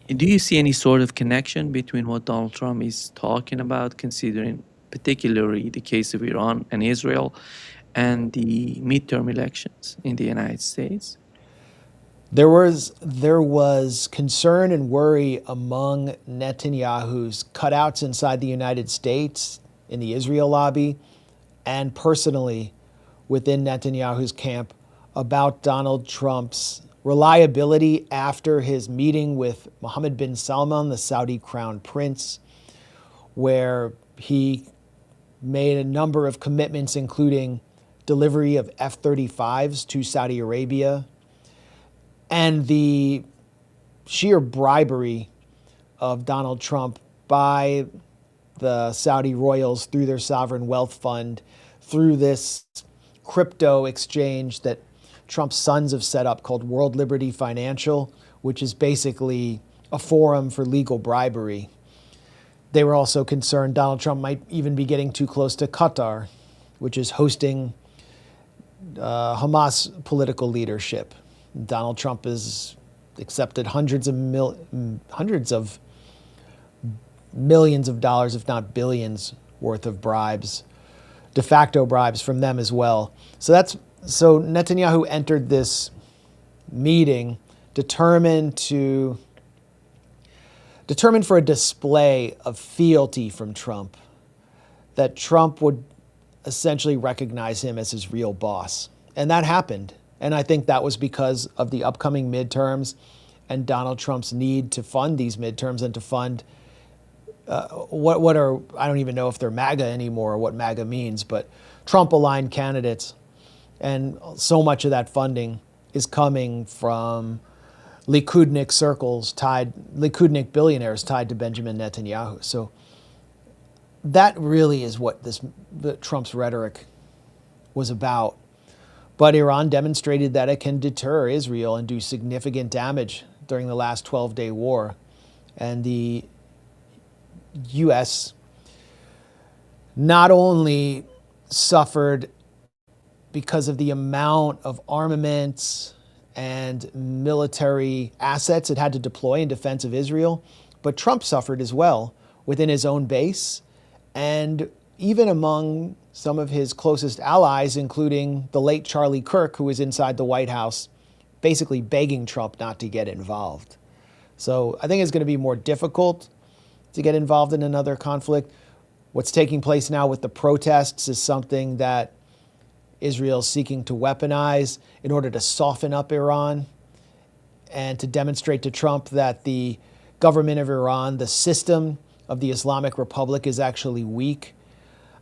Do you see any sort of connection between what Donald Trump is talking about, considering particularly the case of Iran and Israel and the midterm elections in the United States? There was concern and worry among Netanyahu's cutouts inside the United States, in the Israel lobby, and personally within Netanyahu's camp about Donald Trump's reliability after his meeting with Mohammed bin Salman, the Saudi crown prince, where he made a number of commitments, including delivery of F-35s to Saudi Arabia, and the sheer bribery of Donald Trump by the Saudi royals through their sovereign wealth fund, through this crypto exchange that Trump's sons have set up called World Liberty Financial, which is basically a forum for legal bribery. They were also concerned Donald Trump might even be getting too close to Qatar, which is hosting Hamas political leadership. Donald Trump has accepted hundreds of millions of dollars, if not billions, worth of bribes, de facto bribes from them as well. So Netanyahu entered this meeting determined for a display of fealty from Trump, that Trump would essentially recognize him as his real boss. And that happened. And I think that was because of the upcoming midterms and Donald Trump's need to fund these midterms and to fund what are, I don't even know if they're MAGA anymore or what MAGA means, but Trump-aligned candidates. And so much of that funding is coming from Likudnik circles Likudnik billionaires tied to Benjamin Netanyahu. So that really is what Trump's rhetoric was about. But Iran demonstrated that it can deter Israel and do significant damage during the last 12-day war. And the U.S. not only suffered because of the amount of armaments and military assets it had to deploy in defense of Israel, but Trump suffered as well within his own base and even among some of his closest allies, including the late Charlie Kirk, who was inside the White House, basically begging Trump not to get involved. So I think it's going to be more difficult to get involved in another conflict. What's taking place now with the protests is something that Israel is seeking to weaponize in order to soften up Iran and to demonstrate to Trump that the government of Iran, the system of the Islamic Republic, is actually weak.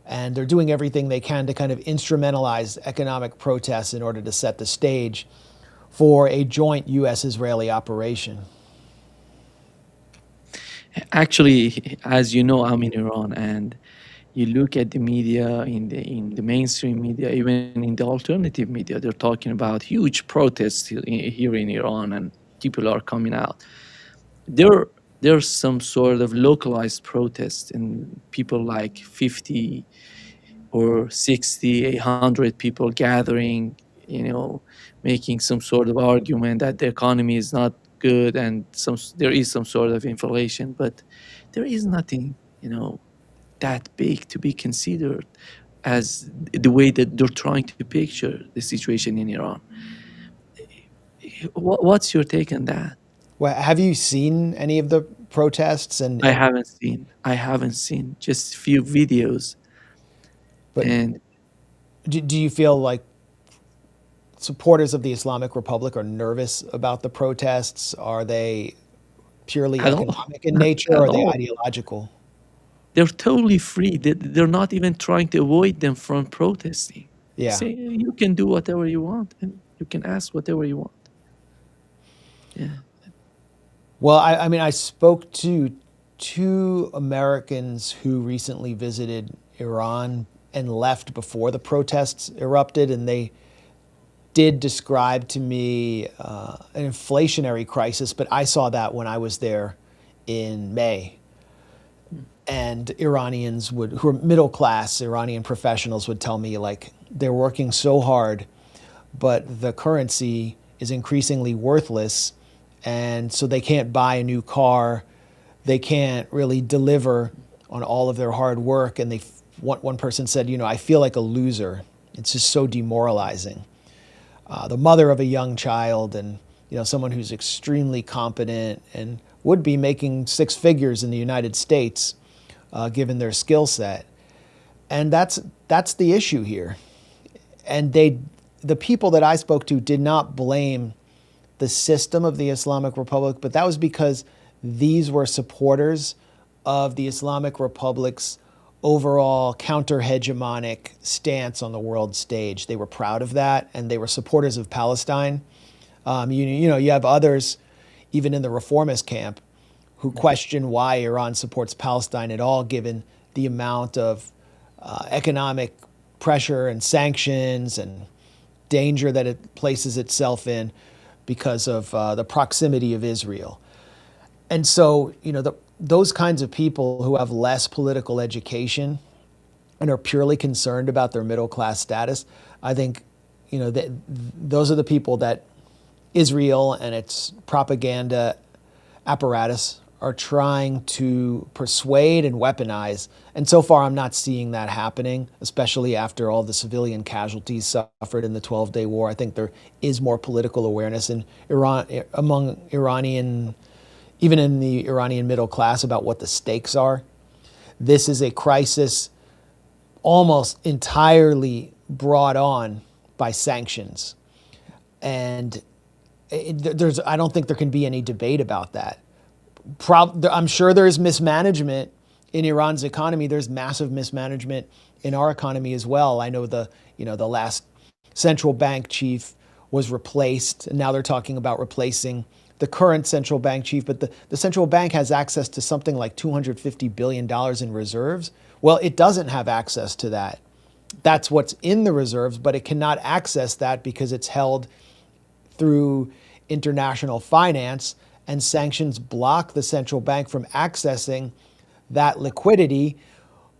And they're doing everything they can to kind of instrumentalize economic protests in order to set the stage for a joint U.S.-Israeli operation. Actually, as you know, I'm in Iran, and you look at the media, in the mainstream media, even in the alternative media, they're talking about huge protests here in Iran, and people are coming out. There's some sort of localized protest, and people like 50 or 60, 100 people gathering, making some sort of argument that the economy is not good and there is some sort of inflation, but there is nothing, that big to be considered as the way that they're trying to picture the situation in Iran. What's your take on that? Well, have you seen any of the protests? I haven't seen just few videos. But And do you feel like supporters of the Islamic Republic are nervous about the protests? Are they purely at all, economic in not nature, or at are they all. ideological? They're totally free. They're not even trying to avoid them from protesting. They Yeah. say you can do whatever you want and you can ask whatever you want. Yeah. Well, I mean, I spoke to two Americans who recently visited Iran and left before the protests erupted, and they did describe to me an inflationary crisis, but I saw that when I was there in May. And Iranians who are middle class Iranian professionals would tell me, like, they're working so hard, but the currency is increasingly worthless, And so they can't buy a new car. They can't really deliver on all of their hard work. And one person said, I feel like a loser. It's just so demoralizing. The mother of a young child, and someone who's extremely competent and would be making six figures in the United States, given their skill set. And that's the issue here. And the people that I spoke to did not blame the system of the Islamic Republic, but that was because these were supporters of the Islamic Republic's overall counter-hegemonic stance on the world stage. They were proud of that, and they were supporters of Palestine. You have others, even in the reformist camp, who question why Iran supports Palestine at all, given the amount of economic pressure and sanctions and danger that it places itself in because of the proximity of Israel. And so, those kinds of people who have less political education and are purely concerned about their middle class status, I think, those are the people that Israel and its propaganda apparatus are trying to persuade and weaponize. And so far, I'm not seeing that happening, especially after all the civilian casualties suffered in the 12-day war. I think there is more political awareness in Iran, among Iranian, even in the Iranian middle class, about what the stakes are. This is a crisis almost entirely brought on by sanctions. And I don't think there can be any debate about that. I'm sure there's mismanagement in Iran's economy. There's massive mismanagement in our economy as well. I know the last central bank chief was replaced, and now they're talking about replacing the current central bank chief. But the central bank has access to something like $250 billion in reserves. Well, it doesn't have access to that. That's what's in the reserves, but it cannot access that because it's held through international finance, and sanctions block the central bank from accessing that liquidity,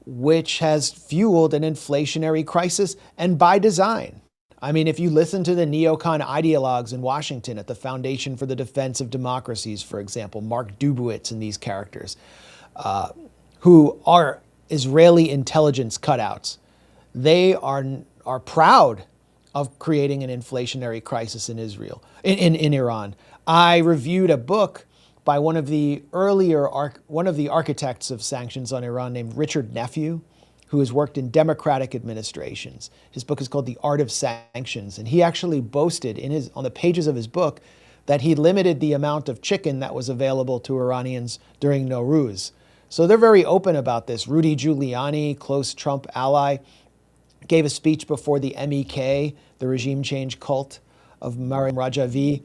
which has fueled an inflationary crisis, and by design. I mean, if you listen to the neocon ideologues in Washington at the Foundation for the Defense of Democracies, for example, Mark Dubowitz and these characters, who are Israeli intelligence cutouts, they are proud of creating an inflationary crisis in in Iran. I reviewed a book by one of the architects of sanctions on Iran named Richard Nephew, who has worked in democratic administrations. His book is called The Art of Sanctions, and he actually boasted on the pages of his book that he limited the amount of chicken that was available to Iranians during Nowruz. So they're very open about this. Rudy Giuliani, close Trump ally, gave a speech before the MEK, the regime change cult of Maryam Rajavi.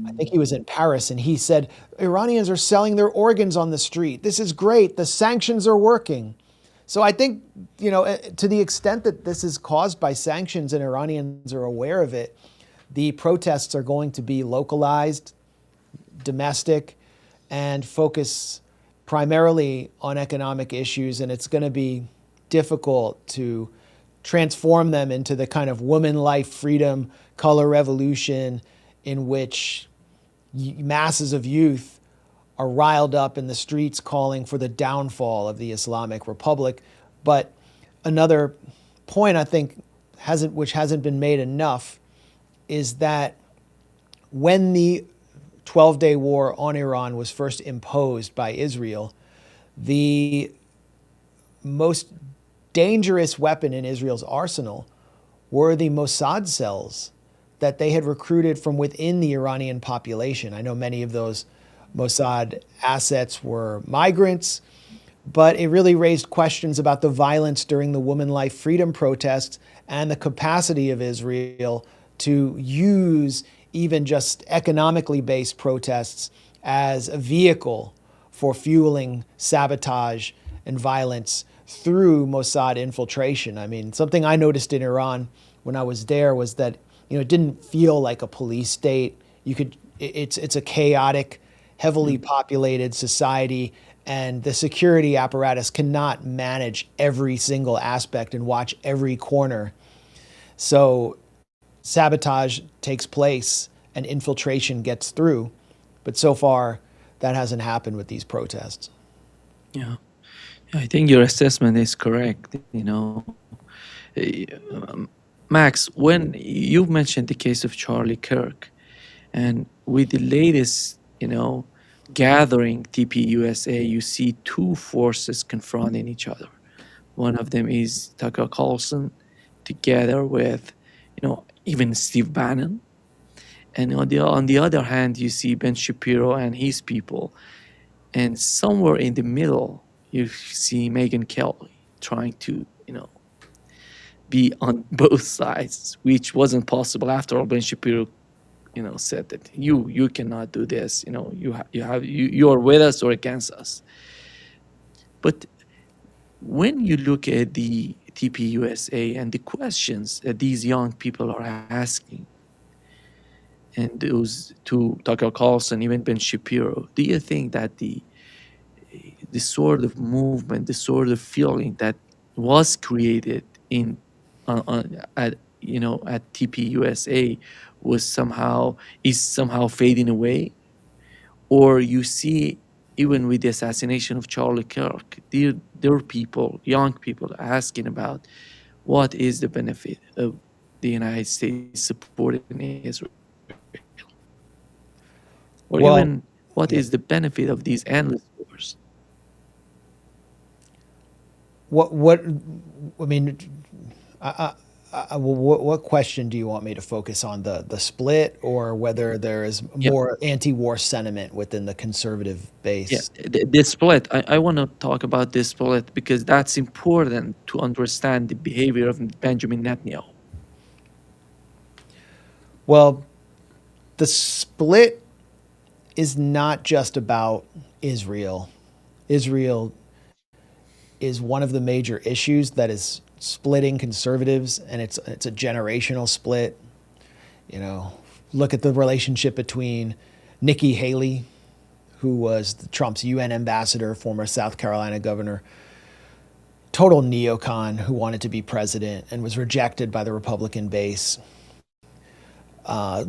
I think he was in Paris, and he said, Iranians are selling their organs on the street. This is great. The sanctions are working. So I think, to the extent that this is caused by sanctions and Iranians are aware of it, the protests are going to be localized, domestic, and focus primarily on economic issues. And it's going to be difficult to transform them into the kind of woman, life, freedom, color revolution in which masses of youth are riled up in the streets calling for the downfall of the Islamic Republic. But another point I think which hasn't been made enough is that when the 12-day war on Iran was first imposed by Israel, the most dangerous weapon in Israel's arsenal were the Mossad cells that they had recruited from within the Iranian population. I know many of those Mossad assets were migrants, but it really raised questions about the violence during the Woman Life Freedom protests and the capacity of Israel to use even just economically based protests as a vehicle for fueling sabotage and violence through Mossad infiltration. I mean, something I noticed in Iran when I was there was that it didn't feel like a police state. It's a chaotic, heavily populated society, and the security apparatus cannot manage every single aspect and watch every corner. So sabotage takes place and infiltration gets through. But so far, that hasn't happened with these protests. Yeah. I think your assessment is correct. Max, when you mentioned the case of Charlie Kirk, and with the latest, gathering TPUSA, you see two forces confronting each other. One of them is Tucker Carlson, together with, even Steve Bannon. And on the other hand, you see Ben Shapiro and his people. And somewhere in the middle, you see Megyn Kelly trying to, be on both sides, which wasn't possible. After all, Ben Shapiro, said that you cannot do this. You are with us or against us. But when you look at the TPUSA and the questions that these young people are asking, and those to Tucker Carlson, even Ben Shapiro, do you think that the sort of movement, the sort of feeling that was created in at at TPUSA is somehow fading away, or you see even with the assassination of Charlie Kirk, there are people, young people, asking about what is the benefit of the United States supporting Israel, or even Well, what is the yeah. benefit of these endless wars. What I mean, what question do you want me to focus on, the split, or whether there is Yeah, more anti-war sentiment within the conservative yeah. base? The split. I want to talk about this split because that's important to understand the behavior of Benjamin Netanyahu. Well, the split is not just about Israel. Israel is one of the major issues that is splitting conservatives, and it's a generational split. You know, look at the relationship between Nikki Haley, who was Trump's UN ambassador, former South Carolina governor, total neocon who wanted to be president and was rejected by the Republican base.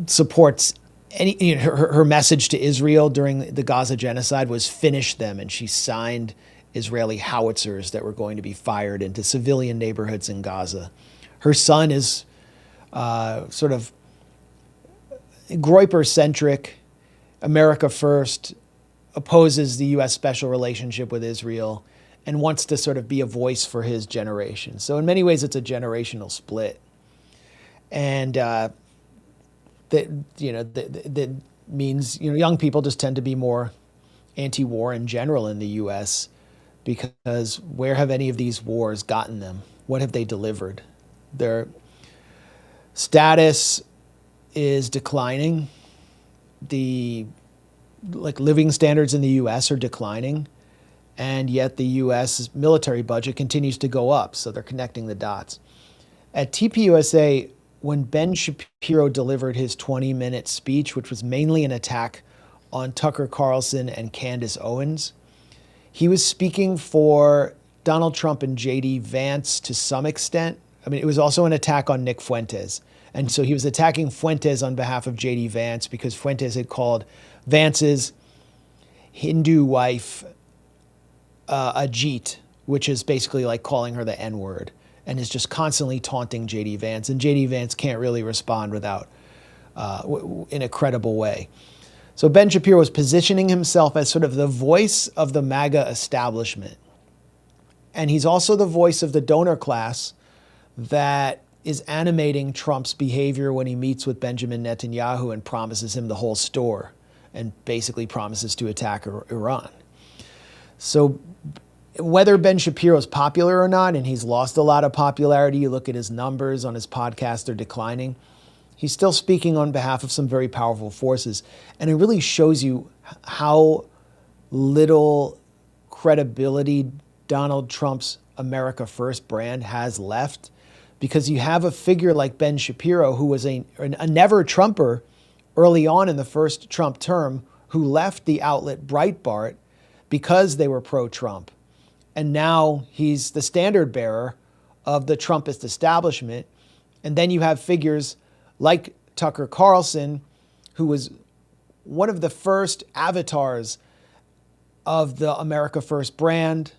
Supports her message to Israel during the Gaza genocide was finish them, and she signed Israeli howitzers that were going to be fired into civilian neighborhoods in Gaza. Her son is sort of Groyper centric, America first, opposes the U.S. special relationship with Israel, and wants to sort of be a voice for his generation. So in many ways, it's a generational split, and that means young people just tend to be more anti-war in general in the U.S. because where have any of these wars gotten them? What have they delivered? Their status is declining. The living standards in the U.S. are declining, and yet the U.S. military budget continues to go up. So they're connecting the dots. At TPUSA, when Ben Shapiro delivered his 20-minute speech, which was mainly an attack on Tucker Carlson and Candace Owens, he was speaking for Donald Trump and J.D. Vance to some extent. I mean, it was also an attack on Nick Fuentes. And so he was attacking Fuentes on behalf of J.D. Vance because Fuentes had called Vance's Hindu wife Ajit, which is basically like calling her the N-word, and is just constantly taunting J.D. Vance. And J.D. Vance can't really respond without in a credible way. So Ben Shapiro was positioning himself as sort of the voice of the MAGA establishment. And he's also the voice of the donor class that is animating Trump's behavior when he meets with Benjamin Netanyahu and promises him the whole store and basically promises to attack Iran. So whether Ben Shapiro is popular or not, and he's lost a lot of popularity, you look at his numbers on his podcast, they're declining. He's still speaking on behalf of some very powerful forces. And it really shows you how little credibility Donald Trump's America First brand has left, because you have a figure like Ben Shapiro, who was a never Trumper early on in the first Trump term, who left the outlet Breitbart because they were pro-Trump. And now he's the standard bearer of the Trumpist establishment. And then you have figures like Tucker Carlson, who was one of the first avatars of the America First brand,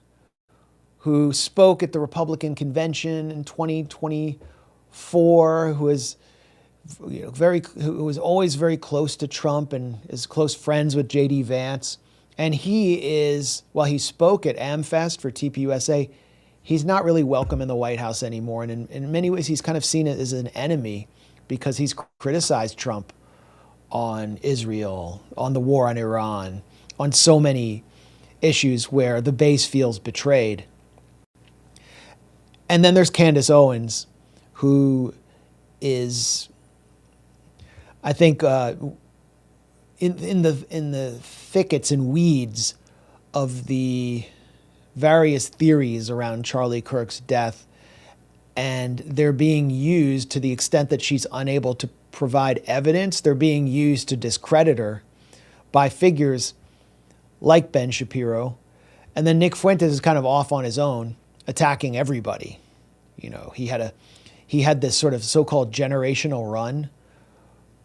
who spoke at the Republican convention in 2024, who is who was always very close to Trump and is close friends with J.D. Vance. And he is, while he spoke at AmFest for TPUSA, he's not really welcome in the White House anymore. And in many ways, he's kind of seen it as an enemy because he's criticized Trump on Israel, on the war on Iran, on so many issues where the base feels betrayed. And then there's Candace Owens, who is, I think, in the thickets and weeds of the various theories around Charlie Kirk's death, and they're being used to the extent that she's unable to provide evidence. They're being used to discredit her by figures like Ben Shapiro. And then Nick Fuentes is kind of off on his own, attacking everybody. You know, he had this sort of so-called generational run,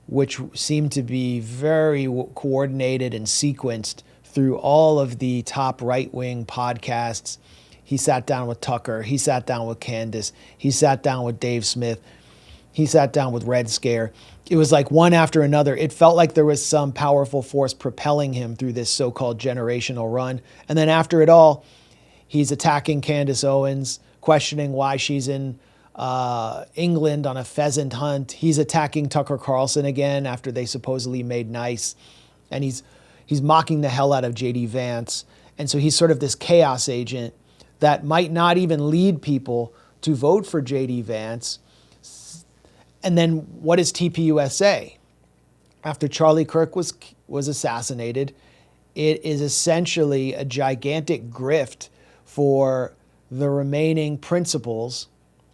which seemed to be very coordinated and sequenced through all of the top right-wing podcasts. He sat down with Tucker. He sat down with Candace. He sat down with Dave Smith. He sat down with Red Scare. It was like one after another. It felt like there was some powerful force propelling him through this so-called generational run. And then after it all, he's attacking Candace Owens, questioning why she's in England on a pheasant hunt. He's attacking Tucker Carlson again after they supposedly made nice. And he's mocking the hell out of J.D. Vance. And so he's sort of this chaos agent that might not even lead people to vote for J.D. Vance. And then what is TPUSA? After Charlie Kirk was assassinated, it is essentially a gigantic grift for the remaining principals,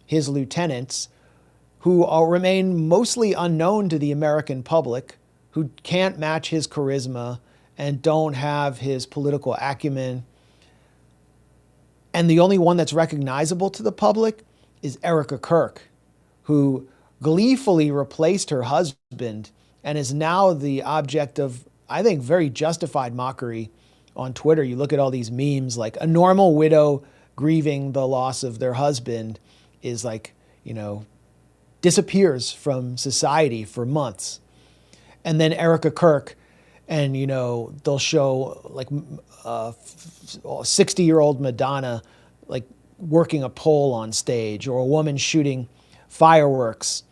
his lieutenants, who remain mostly unknown to the American public, who can't match his charisma and don't have his political acumen. And the only one that's recognizable to the public is Erica Kirk, who gleefully replaced her husband and is now the object of, I think, very justified mockery on Twitter. You look at all these memes, like a normal widow grieving the loss of their husband is like, disappears from society for months. And then Erica Kirk, and, they'll show like 60-year-old Madonna, like working a pole on stage, or a woman shooting fireworks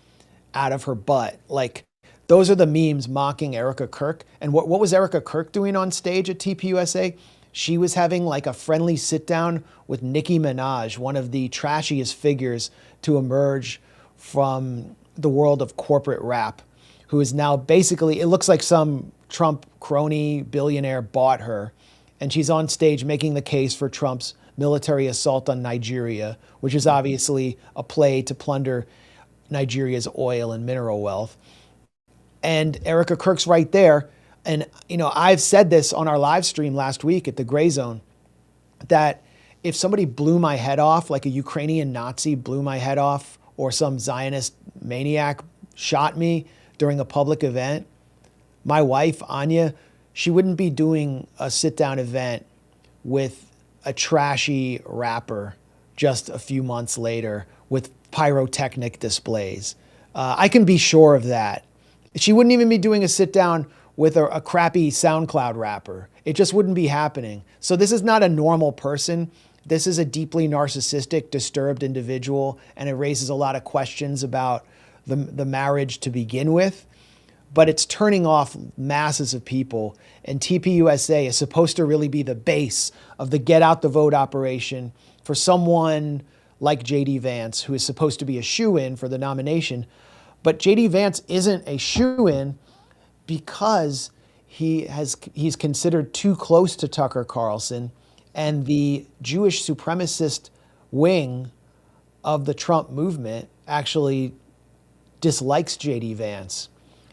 out of her butt. Like, those are the memes mocking Erica Kirk. And what was Erica Kirk doing on stage at TPUSA? She was having like a friendly sit down with Nicki Minaj, one of the trashiest figures to emerge from the world of corporate rap, who is now basically, it looks like some Trump crony billionaire bought her. And she's on stage making the case for Trump's military assault on Nigeria, which is obviously a play to plunder Nigeria's oil and mineral wealth. And Erica Kirk's right there. And, I've said this on our live stream last week at the Gray Zone, that if somebody blew my head off, like a Ukrainian Nazi blew my head off, or some Zionist maniac shot me during a public event, my wife, Anya, she wouldn't be doing a sit-down event with a trashy rapper just a few months later with pyrotechnic displays. I can be sure of that. She wouldn't even be doing a sit-down with a crappy SoundCloud rapper. It just wouldn't be happening. So this is not a normal person. This is a deeply narcissistic, disturbed individual, and it raises a lot of questions about the marriage to begin with. But it's turning off masses of people, and TPUSA is supposed to really be the base of the get out the vote operation for someone like J.D. Vance, who is supposed to be a shoo-in for the nomination. But J.D. Vance isn't a shoo-in because he's considered too close to Tucker Carlson, and the Jewish supremacist wing of the Trump movement actually dislikes J.D. Vance,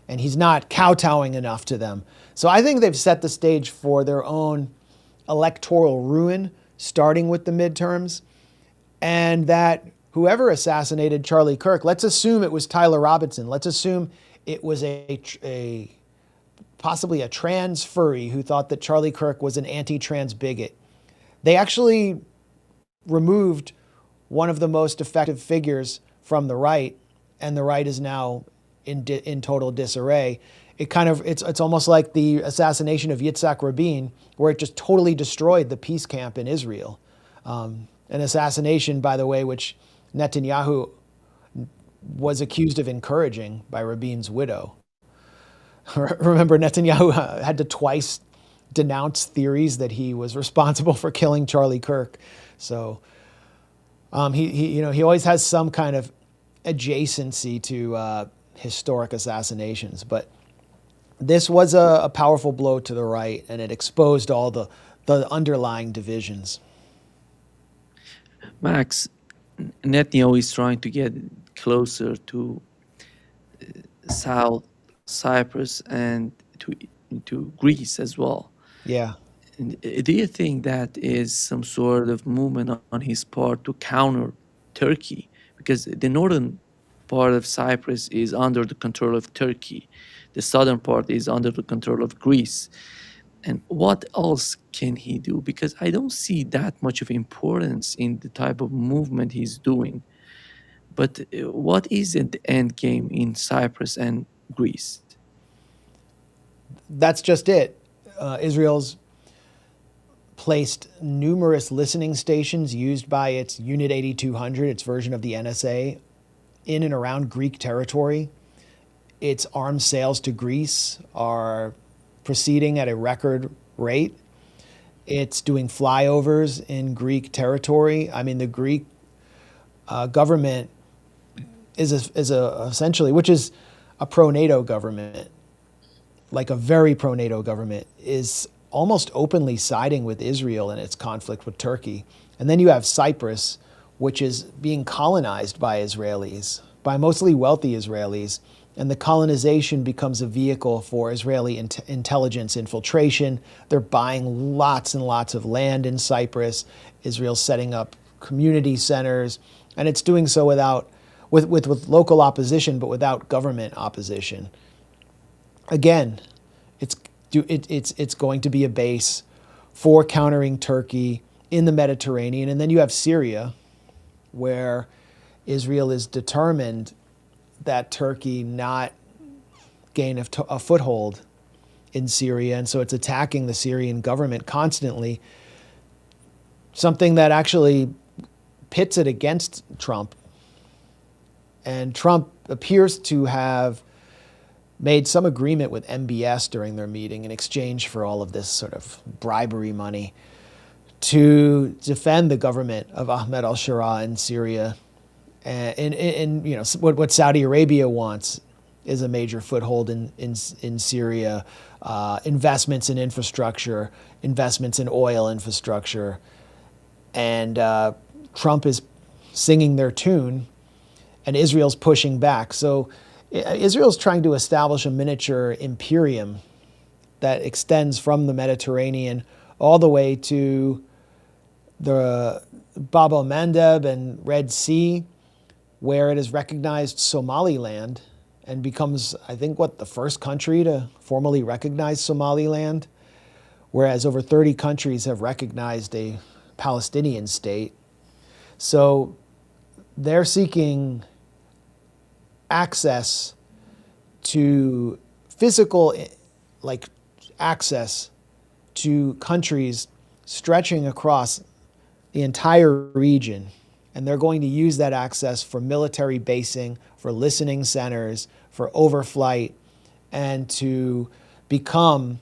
and he's not kowtowing enough to them. So I think they've set the stage for their own electoral ruin, starting with the midterms, and that whoever assassinated Charlie Kirk, let's assume it was Tyler Robinson. Let's assume it was a possibly a trans furry who thought that Charlie Kirk was an anti-trans bigot. They actually removed one of the most effective figures from the right, and the right is now in total disarray. It's almost like the assassination of Yitzhak Rabin, where it just totally destroyed the peace camp in Israel. An assassination, by the way, which Netanyahu was accused of encouraging by Rabin's widow. Remember, Netanyahu had to twice denounce theories that he was responsible for killing Charlie Kirk. So he always has some kind of adjacency to historic assassinations. But this was a powerful blow to the right, and it exposed all the underlying divisions. Max, Netanyahu is trying to get closer to South Cyprus and to Greece as well. Yeah. And do you think that is some sort of movement on his part to counter Turkey? Because the northern part of Cyprus is under the control of Turkey, the southern part is under the control of Greece. And what else can he do? Because I don't see that much of importance in the type of movement he's doing. But what is the end game in Cyprus and Greece? That's just it. Israel's placed numerous listening stations used by its Unit 8200, its version of the NSA, in and around Greek territory. Its arms sales to Greece are proceeding at a record rate. It's doing flyovers in Greek territory. I mean, the Greek government is essentially, which is a pro-NATO government, like a very pro-NATO government, is almost openly siding with Israel in its conflict with Turkey. And then you have Cyprus, which is being colonized by Israelis, by mostly wealthy Israelis. And the colonization becomes a vehicle for Israeli intelligence infiltration. They're buying lots and lots of land in Cyprus. Israel's setting up community centers. And it's doing so with local opposition, but without government opposition. Again, it's going to be a base for countering Turkey in the Mediterranean. And then you have Syria, where Israel is determined that Turkey not gain a foothold in Syria. And so it's attacking the Syrian government constantly, something that actually pits it against Trump. And Trump appears to have made some agreement with MBS during their meeting in exchange for all of this sort of bribery money to defend the government of Ahmed al-Sharaa in Syria. And you know, what Saudi Arabia wants is a major foothold in Syria, investments in infrastructure, investments in oil infrastructure. And Trump is singing their tune, and Israel's pushing back. So Israel's trying to establish a miniature imperium that extends from the Mediterranean all the way to the Bab el-Mandeb and Red Sea, where it has recognized Somaliland and becomes, I think, the first country to formally recognize Somaliland, whereas over 30 countries have recognized a Palestinian state. So they're seeking access to physical, like access to countries stretching across the entire region. And they're going to use that access for military basing, for listening centers, for overflight, and to become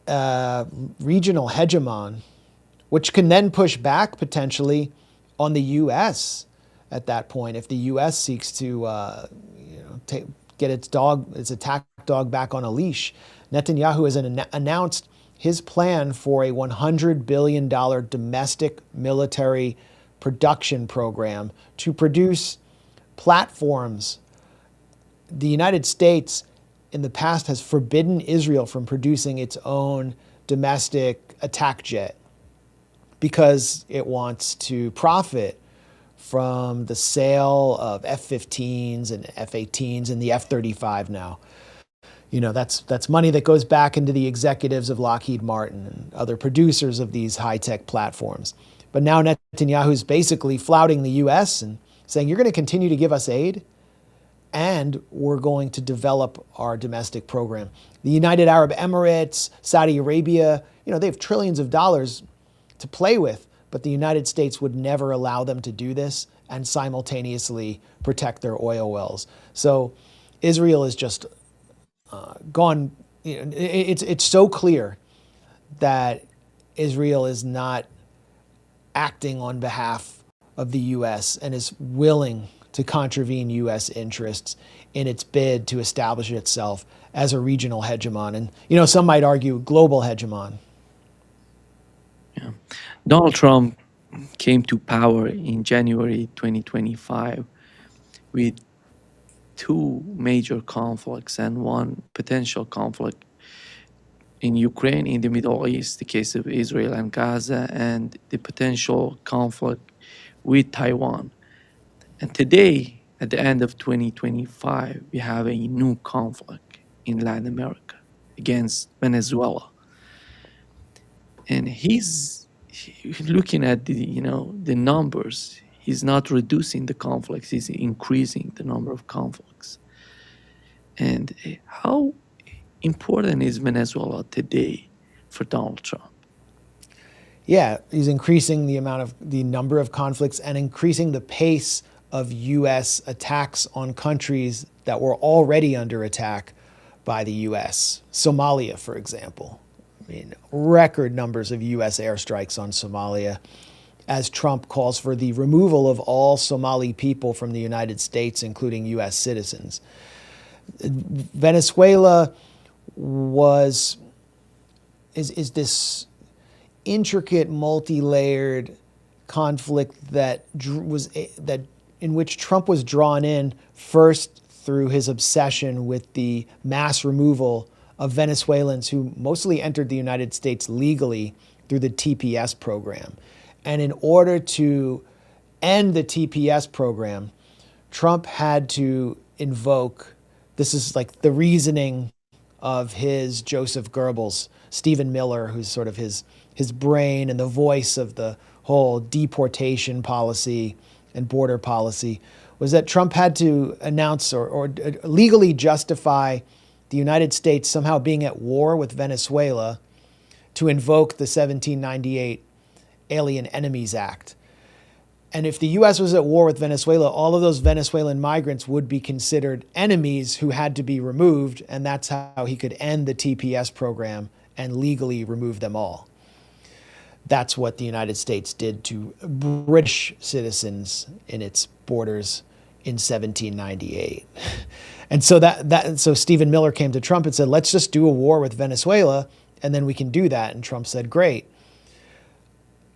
a regional hegemon, which can then push back potentially on the U.S. at that point, if the U.S. seeks to get its attack dog back on a leash. Netanyahu has announced his plan for a $100 billion domestic military production program to produce platforms. The United States in the past has forbidden Israel from producing its own domestic attack jet because it wants to profit from the sale of F-15s and F-18s and the F-35 now. That's money that goes back into the executives of Lockheed Martin and other producers of these high-tech platforms. But now Netanyahu's basically flouting the U.S. and saying, you're going to continue to give us aid, and we're going to develop our domestic program. The United Arab Emirates, Saudi Arabia, they have trillions of dollars to play with, but the United States would never allow them to do this and simultaneously protect their oil wells. So Israel is just gone. It's so clear that Israel is not acting on behalf of the U.S. and is willing to contravene U.S. interests in its bid to establish itself as a regional hegemon. And, some might argue global hegemon. Yeah. Donald Trump came to power in January 2025 with two major conflicts and one potential conflict in Ukraine, in the Middle East, the case of Israel and Gaza, and the potential conflict with Taiwan. And today, at the end of 2025, we have a new conflict in Latin America against Venezuela. And he's looking at the numbers. He's not reducing the conflicts, he's increasing the number of conflicts. And how important is Venezuela today for Donald Trump? Yeah, he's increasing the number of conflicts and increasing the pace of U.S. attacks on countries that were already under attack by the U.S. Somalia, for example. Record numbers of U.S. airstrikes on Somalia as Trump calls for the removal of all Somali people from the United States, including U.S. citizens. Venezuela is this intricate, multi-layered conflict in which Trump was drawn in first through his obsession with the mass removal of Venezuelans who mostly entered the United States legally through the TPS program. And in order to end the TPS program, Trump had to invoke, this is like the reasoning of his Joseph Goebbels, Stephen Miller, who's sort of his brain and the voice of the whole deportation policy and border policy, was that Trump had to announce or legally justify the United States somehow being at war with Venezuela to invoke the 1798 Alien Enemies Act. And if the U.S. was at war with Venezuela, all of those Venezuelan migrants would be considered enemies who had to be removed, and that's how he could end the TPS program and legally remove them all. That's what the United States did to British citizens in its borders in 1798. And so Stephen Miller came to Trump and said, let's just do a war with Venezuela, and then we can do that. And Trump said, great.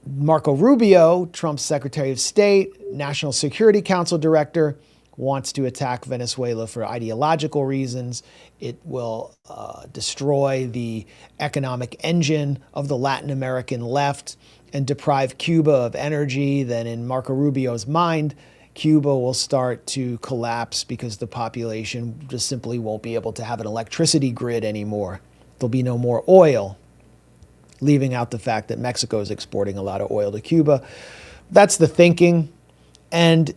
Marco Rubio, Trump's Secretary of State, National Security Council Director, wants to attack Venezuela for ideological reasons. It will destroy the economic engine of the Latin American left and deprive Cuba of energy. Then in Marco Rubio's mind, Cuba will start to collapse because the population just simply won't be able to have an electricity grid anymore. There'll be no more oil, leaving out the fact that Mexico is exporting a lot of oil to Cuba. That's the thinking. And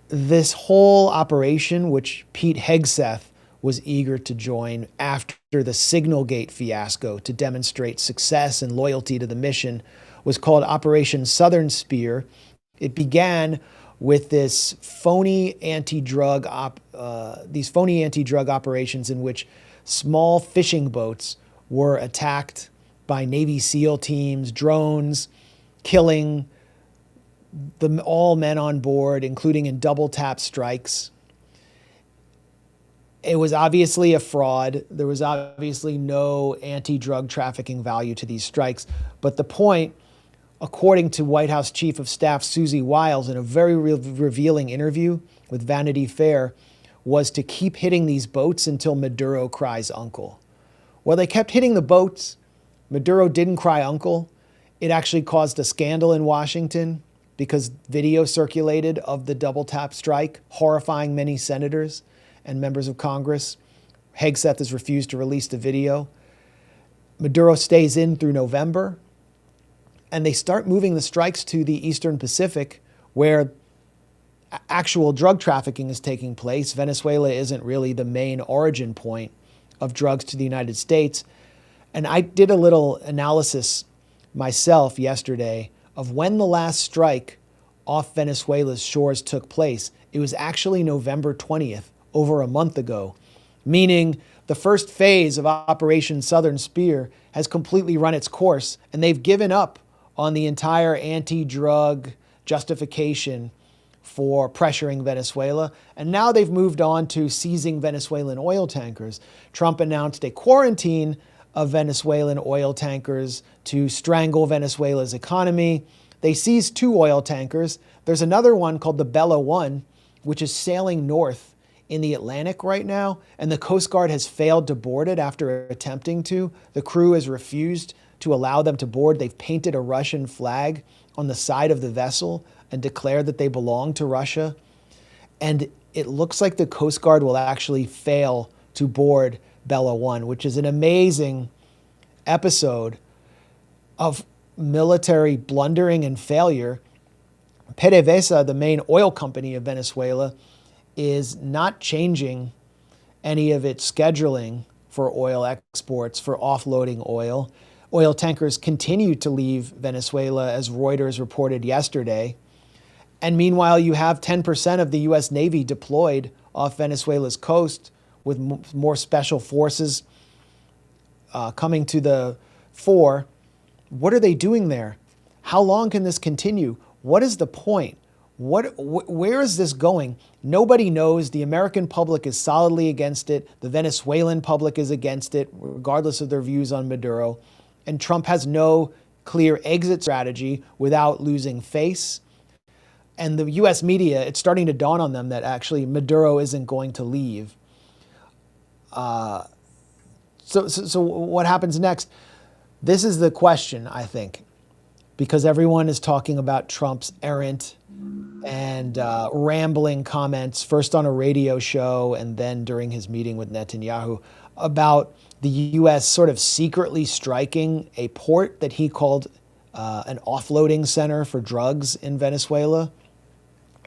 this whole operation, which Pete Hegseth was eager to join after the Signalgate fiasco to demonstrate success and loyalty to the mission, was called Operation Southern Spear. It began with this phony anti-drug operations in which small fishing boats were attacked by Navy SEAL teams, drones, killing all men on board, including in double tap strikes. It was obviously a fraud. There was obviously no anti-drug trafficking value to these strikes. But the point, according to White House Chief of Staff Susie Wiles in a very revealing interview with Vanity Fair, was to keep hitting these boats until Maduro cries uncle. Well, they kept hitting the boats. Maduro didn't cry uncle. It actually caused a scandal in Washington because video circulated of the double tap strike, horrifying many senators and members of Congress, Hegseth has refused to release the video. Maduro stays in through November, and they start moving the strikes to the Eastern Pacific, where actual drug trafficking is taking place. Venezuela isn't really the main origin point of drugs to the United States. And I did a little analysis myself yesterday of when the last strike off Venezuela's shores took place. It was actually November 20th, over a month ago, meaning the first phase of Operation Southern Spear has completely run its course, and they've given up on the entire anti-drug justification for pressuring Venezuela. And now they've moved on to seizing Venezuelan oil tankers. Trump announced a quarantine of Venezuelan oil tankers to strangle Venezuela's economy. They seized 2 oil tankers. There's another one called the Bella One, which is sailing north in the Atlantic right now, and the Coast Guard has failed to board it after attempting to. The crew has refused to allow them to board. They've painted a Russian flag on the side of the vessel and declared that they belong to Russia. And it looks like the Coast Guard will actually fail to board Bella One, which is an amazing episode of military blundering and failure. PDVSA, the main oil company of Venezuela, is not changing any of its scheduling for oil exports, for offloading oil. Oil tankers continue to leave Venezuela, as Reuters reported yesterday. And meanwhile, you have 10% of the U.S. Navy deployed off Venezuela's coast, with more special forces coming to the fore. What are they doing there? How long can this continue? What is the point? Where is this going? Nobody knows. The American public is solidly against it. The Venezuelan public is against it, regardless of their views on Maduro. And Trump has no clear exit strategy without losing face. And the U.S. media, it's starting to dawn on them that actually Maduro isn't going to leave. So what happens next? This is the question, I think, because everyone is talking about Trump's errant and rambling comments, first on a radio show and then during his meeting with Netanyahu, about the U.S. sort of secretly striking a port that he called an offloading center for drugs in Venezuela.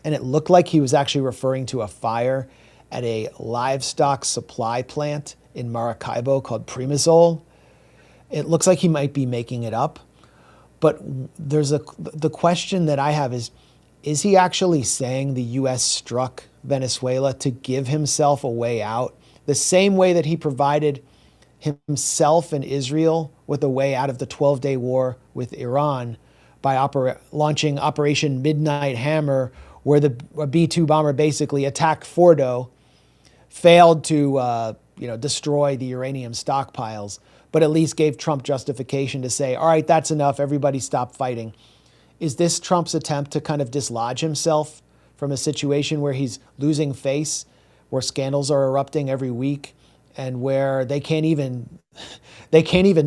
And it looked like he was actually referring to a fire at a livestock supply plant in Maracaibo called Primasol. It looks like he might be making it up. But the question that I have is he actually saying the U.S. struck Venezuela to give himself a way out, the same way that he provided himself and Israel with a way out of the 12-day war with Iran by launching Operation Midnight Hammer, where the B-2 bomber basically attacked Fordo, failed to destroy the uranium stockpiles, but at least gave Trump justification to say, all right, that's enough, everybody stop fighting. Is this Trump's attempt to kind of dislodge himself from a situation where he's losing face, where scandals are erupting every week, and where they can't even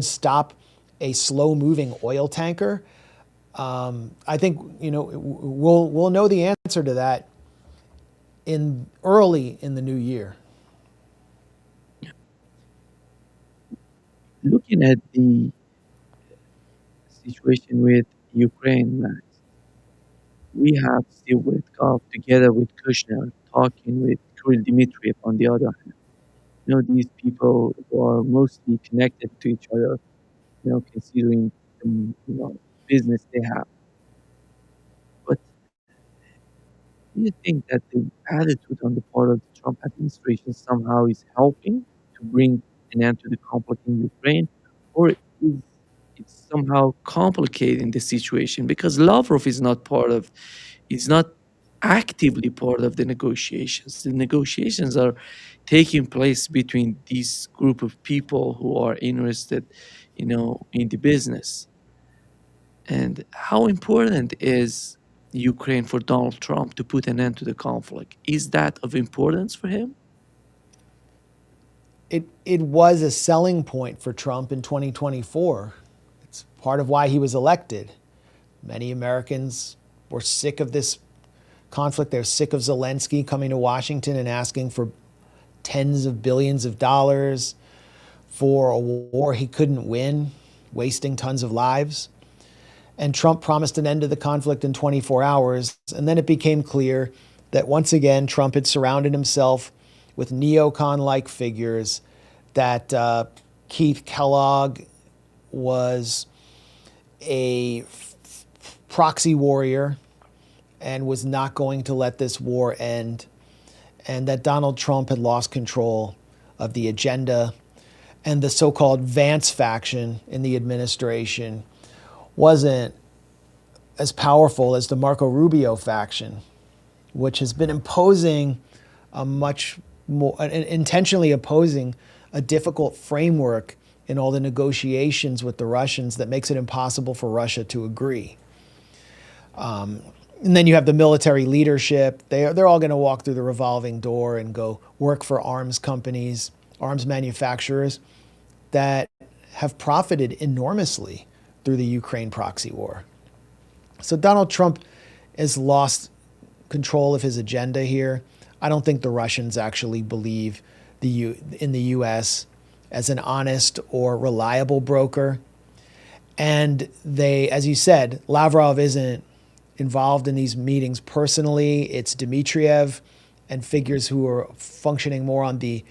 stop a slow-moving oil tanker? I think we'll know the answer to that early in the new year. Looking at the situation with Ukraine, Max, we have Steve Witkoff together with Kushner talking with Kirill Dmitriev on the other hand. These people who are mostly connected to each other, considering business they have. But do you think that the attitude on the part of the Trump administration somehow is helping to bring an end to the conflict in Ukraine, or is it somehow complicating the situation? Because Lavrov is not actively part of the negotiations. The negotiations are taking place between this group of people who are interested, in the business. And how important is Ukraine for Donald Trump to put an end to the conflict? Is that of importance for him? It was a selling point for Trump in 2024. It's part of why he was elected. Many Americans were sick of this conflict. They're sick of Zelensky coming to Washington and asking for tens of billions of dollars for a war he couldn't win, wasting tons of lives. And Trump promised an end to the conflict in 24 hours. And then it became clear that once again, Trump had surrounded himself with neocon-like figures, that Keith Kellogg was a proxy warrior and was not going to let this war end, and that Donald Trump had lost control of the agenda, and the so-called Vance faction in the administration wasn't as powerful as the Marco Rubio faction, which has been imposing a much more, intentionally opposing a difficult framework in all the negotiations with the Russians that makes it impossible for Russia to agree. And then you have the military leadership. They're all going to walk through the revolving door and go work for arms companies, arms manufacturers that have profited enormously through the Ukraine proxy war. So Donald Trump has lost control of his agenda here. I don't think the Russians actually believe in the U.S. as an honest or reliable broker. And they, as you said, Lavrov isn't involved in these meetings personally. It's Dmitriev and figures who are functioning more on the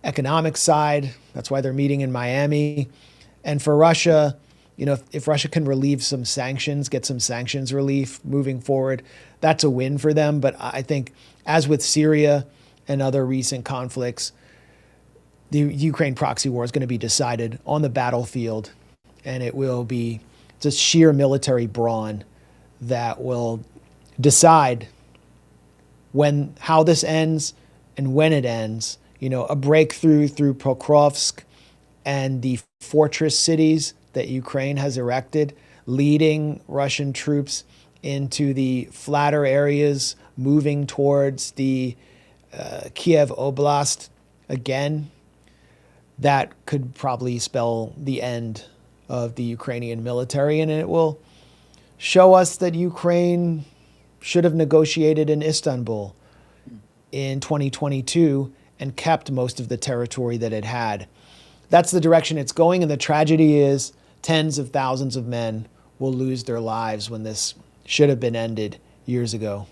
economic side. That's why they're meeting in Miami. And for Russia, you know, if Russia can relieve some sanctions, get some sanctions relief moving forward, that's a win for them. But I think, as with Syria and other recent conflicts, the Ukraine proxy war is going to be decided on the battlefield, and it will be just sheer military brawn that will decide how this ends and when it ends. You know, a breakthrough through Pokrovsk and the fortress cities that Ukraine has erected, leading Russian troops into the flatter areas, moving towards the Kiev Oblast again. That could probably spell the end of the Ukrainian military, and it will show us that Ukraine should have negotiated in Istanbul in 2022 and kept most of the territory that it had. That's the direction it's going, and the tragedy is tens of thousands of men will lose their lives when this should have been ended years ago.